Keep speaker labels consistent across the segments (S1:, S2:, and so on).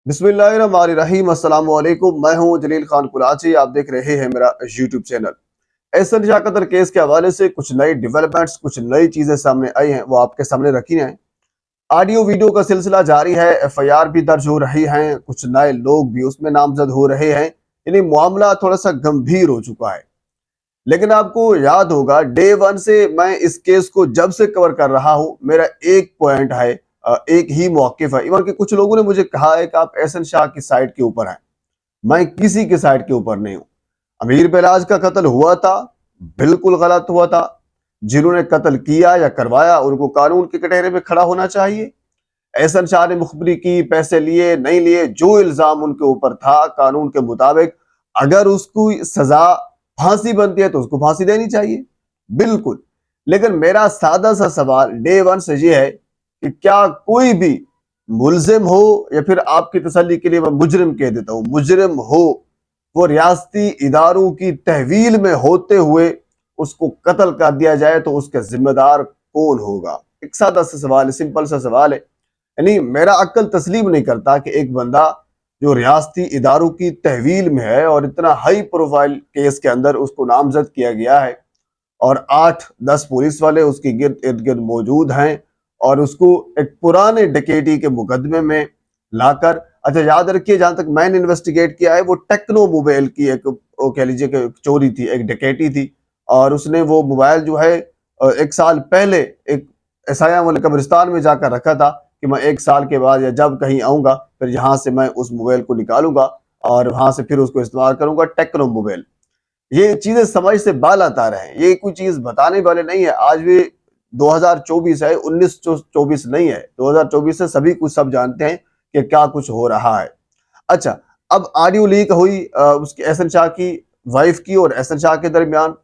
S1: बिस्मिल्लाहिर्रहमानिर्रहीम। अस्सलाम वालेकुम। मैं हूं जलील खान कुराची। आप देख रहे हैं मेरा यूट्यूब चैनल। एहसन शाह कत्ल केस के हवाले से कुछ नई डेवलपमेंट्स, कुछ नई चीजें सामने आई हैं, वो आपके सामने रखी हैं। ऑडियो वीडियो का सिलसिला जारी है, एफआईआर भी दर्ज हो रही हैं, कुछ नए लोग भी उसमें नामजद हो रहे हैं। यानी मामला थोड़ा सा गंभीर हो चुका है। लेकिन आपको याद होगा, डे वन से मैं इस केस को जब से कवर कर रहा हूं, मेरा एक पॉइंट है, एक ही मौकिफ है। इवन कि कुछ लोगों ने मुझे कहा है कि आप एहसन शाह की साइड के ऊपर हैं। मैं किसी की साइड के ऊपर नहीं हूं। अमीर बेलाज का कत्ल हुआ था, बिल्कुल गलत हुआ था। जिन्होंने कत्ल किया या करवाया, उनको कानून के कटहरे में खड़ा होना चाहिए। एहसन शाह ने मुखबरी की, पैसे लिए नहीं लिए, जो इल्जाम उनके ऊपर था कानून के मुताबिक, अगर उसको सजा फांसी बनती है तो उसको फांसी देनी चाहिए, बिल्कुल। लेकिन मेरा सादा सा सवाल डे वन से ये है कि क्या कोई भी मुलजिम हो, या फिर आपकी तसल्ली के लिए मैं मुजरिम कह देता हूं, मुजरिम हो, वो रियासती इदारों की तहवील में होते हुए उसको कत्ल कर दिया जाए तो उसके जिम्मेदार कौन होगा? एक सादा सा सवाल है, सिंपल सा सवाल है। यानी मेरा अक्ल तस्लीम नहीं करता कि एक बंदा जो रियासती इदारों की तहवील में है और इतना हाई प्रोफाइल केस के अंदर उसको नामजद किया गया है, और 8-10 पुलिस वाले उसके इर्द गिर्द मौजूद हैं, और उसको एक पुराने डकैती के मुकदमे में लाकर, अच्छा याद रखिए, जहां तक मैंने इन्वेस्टिगेट किया है, वो टेक्नो मोबाइल की एक, वो कह लीजिए कि चोरी थी, एक डकैती थी। और उसने वो मोबाइल जो है एक साल पहले एक ऐसाया वाले कब्रिस्तान में जाकर रखा था कि मैं एक साल के बाद या जब कहीं आऊंगा, फिर यहाँ से मैं उस मोबाइल को निकालूंगा और वहां से फिर उसको इस्तेमाल करूंगा, टेक्नो मोबाइल। ये चीजें समझ से बाल आता रहे, ये कोई चीज बताने वाले नहीं है। आज भी 2024 है, 1924 नहीं है। 2024 से सभी कुछ सब जानते हैं कि क्या कुछ हो रहा है। अच्छा, अब ऑडियो लीक हुई उसकी, एहसन शाह की वाइफ की और एहसन शाह के दरमियान।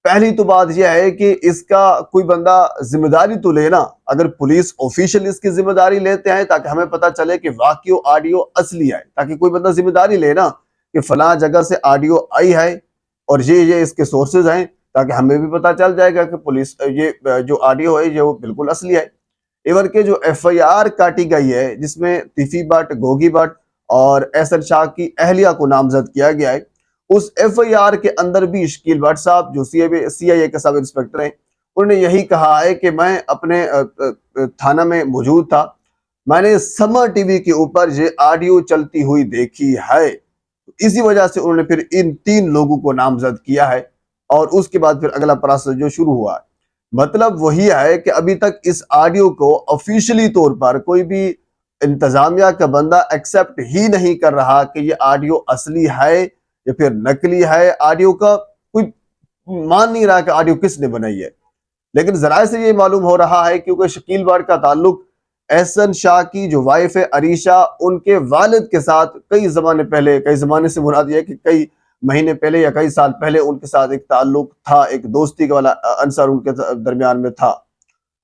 S1: पहली तो बात यह है कि इसका कोई बंदा जिम्मेदारी तो लेना। अगर पुलिस ऑफिशियल इसकी जिम्मेदारी लेते हैं ताकि हमें पता चले कि वाकई ऑडियो असली है, ताकि कोई बंदा जिम्मेदारी लेना कि फलां जगह से ऑडियो आई है और ये इसके सोर्सेज हैं, ताकि हमें भी पता चल जाएगा कि पुलिस ये जो ऑडियो है ये वो बिल्कुल असली है। इवन के जो एफआईआर काटी गई है, जिसमें तिफी भट्ट, गोगी भट्ट और एहसन शाह की अहलिया को नामजद किया गया है, उस एफआईआर के अंदर भी शकील भट्ट साहब जो सीआईए के सब इंस्पेक्टर हैं, उन्होंने यही कहा है कि मैं अपने थाना में मौजूद था, मैंने समर टीवी के ऊपर ये ऑडियो चलती हुई देखी है। इसी वजह से उन्होंने फिर इन 3 लोगों को नामजद किया है, और उसके बाद फिर अगला प्रोसेस जो शुरू हुआ है। मतलब वही है कि अभी तक इस ऑडियो को ऑफिशियली तौर पर कोई भी इंतजामिया का बंदा एक्सेप्ट ही नहीं कर रहा कि ये ऑडियो असली है या फिर नकली है। ऑडियो का कोई मान नहीं रहा कि ऑडियो किसने बनाई है। लेकिन जराए से ये मालूम हो रहा है, क्योंकि शकील भट्ट का ताल्लुक एहसन शाह की जो वाइफ है अरीशा, उनके वालिद के साथ कई जमाने पहले, कई जमाने से मुराद है कि कई महीने पहले या कई साल पहले उनके साथ एक ताल्लुक था, एक दोस्ती का वाला अंसर उनके दरमियान में था।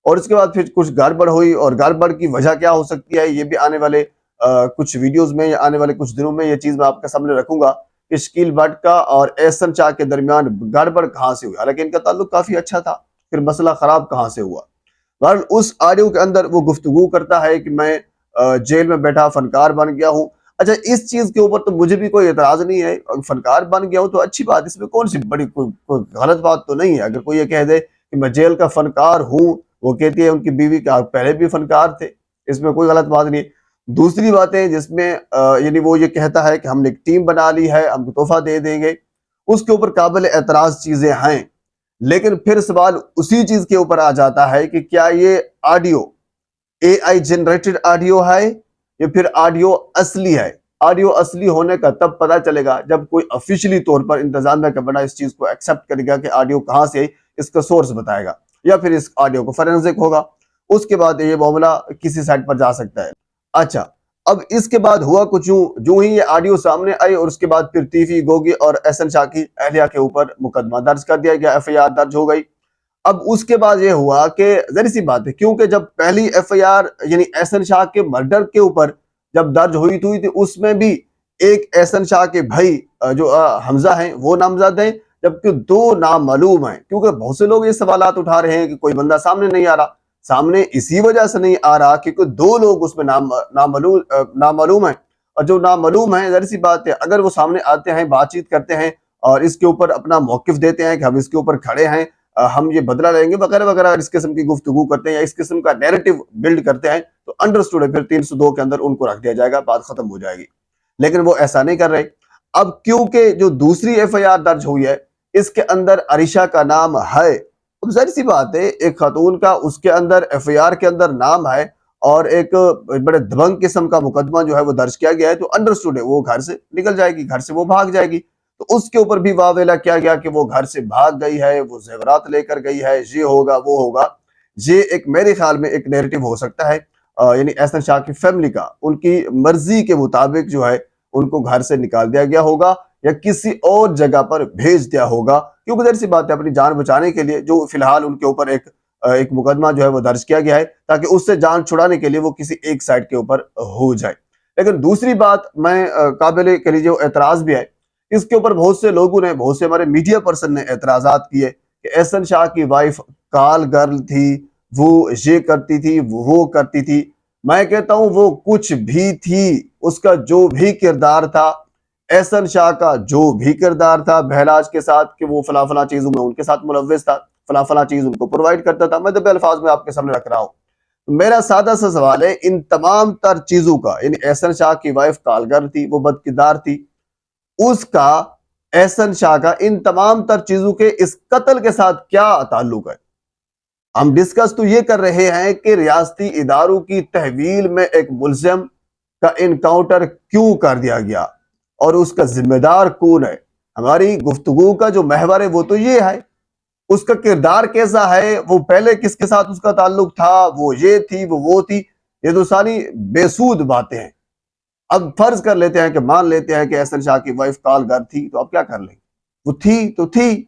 S1: और उसके बाद फिर कुछ गड़बड़ हुई, और गड़बड़ की वजह क्या हो सकती है ये भी आने वाले कुछ वीडियोस में या आने वाले कुछ दिनों में ये चीज मैं आपके सामने रखूंगा कि शकील भट्ट का और एहसन शाह के दरमियान गड़बड़ कहां से हुई। हालांकि इनका ताल्लुक काफी अच्छा था, फिर मसला खराब कहां से हुआ। बहरहाल उस ऑडियो के अंदर वो गुफ्तगू करता है कि मैं जेल में बैठा फनकार बन गया हूँ। अच्छा, इस चीज के ऊपर तो मुझे भी कोई एतराज नहीं है, फनकार बन गया हूँ तो अच्छी बात, इसमें कौन सी बड़ी कोई गलत बात तो नहीं है। अगर कोई ये कह दे कि मैं जेल का फनकार हूँ, वो कहती है उनकी बीवी का पहले भी फनकार थे, इसमें कोई गलत बात नहीं है। दूसरी बातें जिसमें यानी वो ये कहता है कि हमने एक टीम बना ली है, हम तोहफा दे देंगे, उसके ऊपर काबिल एतराज चीजें हैं। लेकिन फिर सवाल उसी चीज के ऊपर आ जाता है कि क्या ये ऑडियो एआई जनरेटेड ऑडियो है या फिर ऑडियो असली है। ऑडियो असली होने का तब पता चलेगा जब कोई ऑफिशियली तौर पर इंतजामिया का बड़ा इस चीज को एक्सेप्ट करेगा कि ऑडियो कहां से आई, इसका सोर्स बताएगा, या फिर इस ऑडियो को फोरेंसिक होगा। उसके बाद ये मामला किसी साइड पर जा सकता है। अच्छा, अब इसके बाद हुआ कुछ यूं, जो ही ये ऑडियो सामने आई और उसके बाद फिर तीफी, गोगी और एहसन शाह की अहलिया के ऊपर मुकदमा दर्ज कर दिया गया, एफआईआर दर्ज हो गई। अब उसके बाद ये हुआ कि जरी सी बात है, क्योंकि जब पहली एफआईआर यानी एहसन शाह के मर्डर के ऊपर जब दर्ज हुई थी उसमें भी एक एहसन शाह के भाई जो हमजा हैं वो नामजद हैं, जबकि 2 नामालूम हैं। क्योंकि बहुत से लोग ये सवालात उठा रहे हैं कि कोई बंदा सामने नहीं आ रहा। सामने इसी वजह से नहीं आ रहा क्योंकि 2 लोग उसमें नामालूम हैं। جو نامعلوم ہیں، ظاہر سی بات ہے اگر وہ سامنے آتے ہیں، بات چیت کرتے ہیں اور اس کے اوپر اپنا موقف دیتے ہیں کہ ہم اس کے اوپر کھڑے ہیں، ہم یہ بدلہ لیں گے وغیرہ وغیرہ، اس قسم کی گفتگو کرتے ہیں یا اس قسم کا نیریٹو بلڈ کرتے ہیں، تو انڈرسٹوڈ ہے، پھر 302 کے اندر ان کو رکھ دیا جائے گا، بات ختم ہو جائے گی۔ لیکن وہ ایسا نہیں کر رہے۔ اب کیونکہ جو دوسری ایف آئی آر درج ہوئی ہے اس کے اندر عریشہ کا نام ہے، اب ظاہر سی بات ہے ایک خاتون کا اس کے اندر ایف آئی آر کے اندر نام ہے اور ایک بڑے دبنگ قسم کا مقدمہ جو ہے وہ درج کیا گیا ہے، تو انڈرسٹوڈ ہے وہ گھر سے نکل جائے گی، گھر سے وہ بھاگ جائے گی۔ تو اس کے اوپر بھی واویلا کیا گیا کہ وہ گھر سے بھاگ گئی ہے، وہ زیورات لے کر گئی ہے، یہ ہوگا وہ ہوگا۔ یہ ایک میرے خیال میں ایک نیریٹو ہو سکتا ہے، یعنی احسن شاہ کی فیملی کا ان کی مرضی کے مطابق جو ہے ان کو گھر سے نکال دیا گیا ہوگا یا کسی اور جگہ پر بھیج دیا ہوگا، کیونکہ ظاہر سی بات ہے اپنی جان بچانے کے لیے جو فی الحال ان کے اوپر ایک مقدمہ جو ہے وہ درج کیا گیا ہے تاکہ اس سے جان چھڑانے کے لیے وہ کسی ایک سائڈ کے اوپر ہو جائے۔ لیکن دوسری بات میں قابل کے لیے جو اعتراض بھی ہے، اس کے اوپر بہت سے لوگوں نے، بہت سے ہمارے میڈیا پرسن نے اعتراضات کیے کہ احسن شاہ کی وائف کال گرل تھی، وہ یہ کرتی تھی، وہ کرتی تھی۔ میں کہتا ہوں وہ کچھ بھی تھی، اس کا جو بھی کردار تھا، احسن شاہ کا جو بھی کردار تھا بہلاج کے ساتھ کہ وہ فلاں فلاں چیزوں میں ان کے ساتھ ملوث تھا، فلاں فلاں چیز ان کو پرووائڈ کرتا تھا، میں دبے الفاظ میں آپ کے سامنے رکھ رہا ہوں۔ میرا سادہ سا سوال ہے ان تمام تر چیزوں کا، یعنی احسن شاہ کی وائف کالگر تھی، وہ بد کردار تھی، اس کا، احسن شاہ کا ان تمام تر چیزوں کے اس قتل کے ساتھ کیا تعلق ہے؟ ہم ڈسکس تو یہ کر رہے ہیں کہ ریاستی اداروں کی تحویل میں ایک ملزم کا انکاؤنٹر کیوں کر دیا گیا اور اس کا ذمہ دار کون ہے۔ ہماری گفتگو کا جو محور ہے وہ تو یہ ہے، اس کا کردار کیسا ہے، وہ پہلے کس کے ساتھ اس کا تعلق تھا، وہ یہ تھی، وہ تھی، یہ تو ساری بے سود باتیں ہیں۔ اب فرض کر لیتے ہیں کہ مان لیتے ہیں کہ احسن شاہ کی وائف کال گر تھی، تو اب کیا کر لیں، وہ تھی تو تھی،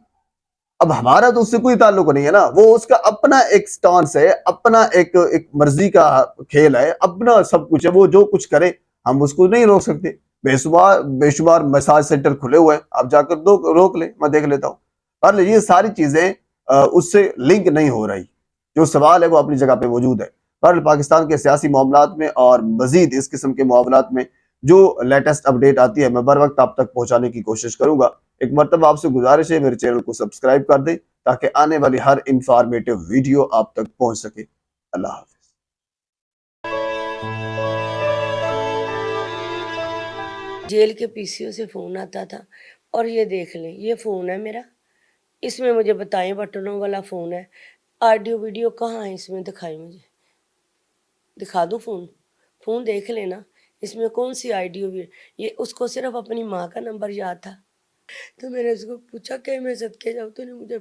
S1: اب ہمارا تو اس سے کوئی تعلق نہیں ہے نا، وہ اس کا اپنا ایک سٹانس ہے، اپنا ایک مرضی کا کھیل ہے، اپنا سب کچھ ہے، وہ جو کچھ کرے ہم اس کو نہیں روک سکتے۔ بے شمار مساج سینٹر کھلے ہوئے ہیں، آپ جا کر روک لیں، میں دیکھ لیتا ہوں۔ پر یہ ساری چیزیں اس سے لنک نہیں ہو رہی، جو سوال ہے وہ اپنی جگہ پہ موجود ہے۔ پر پاکستان کے سیاسی معاملات میں اور مزید اس قسم کے معاملات میں جو لیٹسٹ اپڈیٹ آتی ہے میں بر وقت آپ تک پہنچانے کی کوشش کروں گا۔ ایک مرتبہ آپ سے گزارش ہے میرے چینل کو سبسکرائب کر دیں تاکہ آنے والی ہر انفارمیٹو ویڈیو آپ تک پہنچ سکے۔ اللہ حافظ۔
S2: جیل کے پی سی او سے فون آتا تھا، اور یہ دیکھ لیں یہ فون ہے میرا، اس میں مجھے بتائیں، بٹنوں والا فون ہے، آڈیو ویڈیو کہاں ہے اس میں، دکھائیں، مجھے دکھا دوں فون دیکھ لینا، اس میں کون سی آڈیو ویڈیو، یہ اس کو صرف اپنی ماں کا نمبر یاد تھا، تو میں نے اس کو پوچھا کہ میں صدقے جاؤں، تو نے مجھے